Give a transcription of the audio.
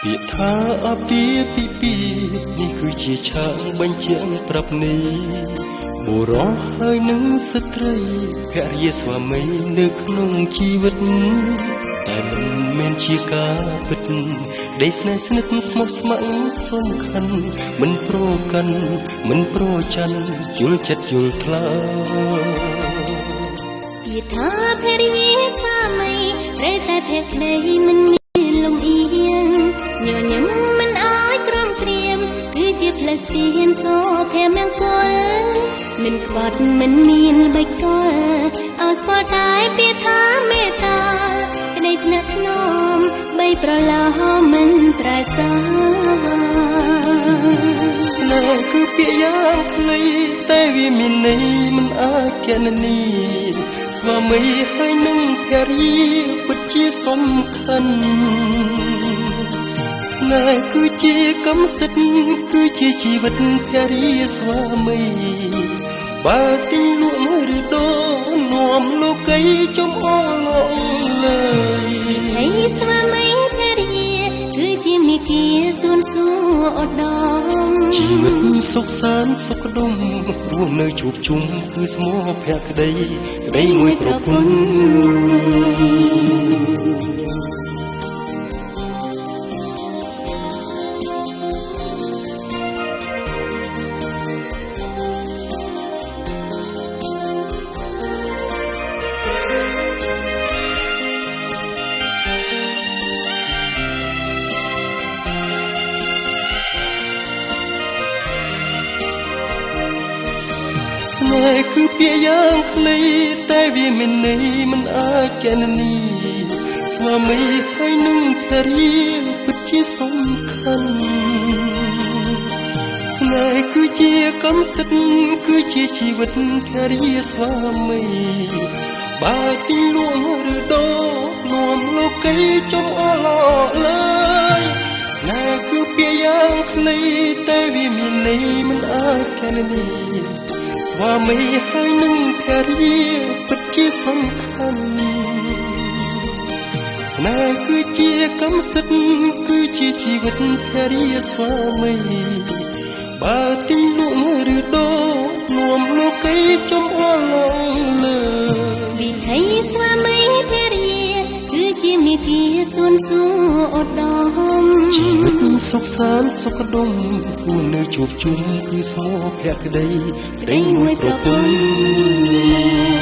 ពាក្យថាអាពាហ៍ពិពាហ៍នេះគឺជាឆាកបញ្ជាក់ប្រាប់នេះបុរសហើយនឹងស្ត្រីភរិយាស្វាមីនៅក្នុងជីវិតតែមិនមែនជាការពិតដេកស្នេហ៍ស្និទ្ធស្មោះស្ម័គ្រសំខាន់មិនប្រកាន់មិនប្រច័ណ្ឌយល់ចិត្តយល់ថ្លើពាក្យថាភរិយាស្វាមីត្រូវតែភក្តីមិនមានលំអៀងញញឹមមិនអាចទ្រាំទ្រាមគឺជាផ្លូវស្ពានសូភមង្គលមិនខ្វាត់មិនមានល្បិចកលអស្គាល់តែពាក្យថាមេត្តាក្តីថ្នាក់ថ្នមបីប្រឡោមិនត្រែសាស្នេហ៍គឺពាក្យយ៉ាងខ្លីតែវាមានន័យមិនអាចគណនាស្វាមីហើយនឹងភរិយាពិតជាសំខាន់ស្នេហ៍គឺជាកម្មសិទ្ធិគឺជាជីវិតភរិយាស្វាមីបើទិញលក់ឬដូរនាំលោកីចំអល់លើវិថីស្វាមីភរិយាគឺជាមេគាសួនសួរឧត្តមជីវិតសុខសាន្តសុខដុមរស់នៅជួបជុំគឺស្មោះភក្តីក្តីមួយប្រពន្ធស្នេហ៍គឺពាក្យយ៉ាងខ្លីតែវាមានន័យមិនអាចគណនាស្វាមីហើយនឹងភរិយាពិតជាសំខាន់ស្នេហ៍គឺជាកម្មសិទ្ធិគឺជាជីវិតភរិយាស្វាមីបើទិញលក់ឬដូរនាំលោកីចំអល់លើស្នេហ៍គឺពាក្យយ៉ាងខ្លីតែវាមានន័យមិនអាចគណនាស្វាមីហើយនឹងភរិយាពិតជាសំខាន់ស្នេហ៍គឺជាកម្មសិទ្ធិគឺជាជីវិតភរិយាស្វាមីបើទិញលក់ឬដូរនាំលោកីចំអល់លើវិថីស្វាមីភរិយាគឺជាមេគាសួនសួរឧត្តមជីវិតសុខសាន្តសុខដុមគួរនៅជួបជុំគឺស្មោះភក្តីក្តីមួយប្រពន្ធ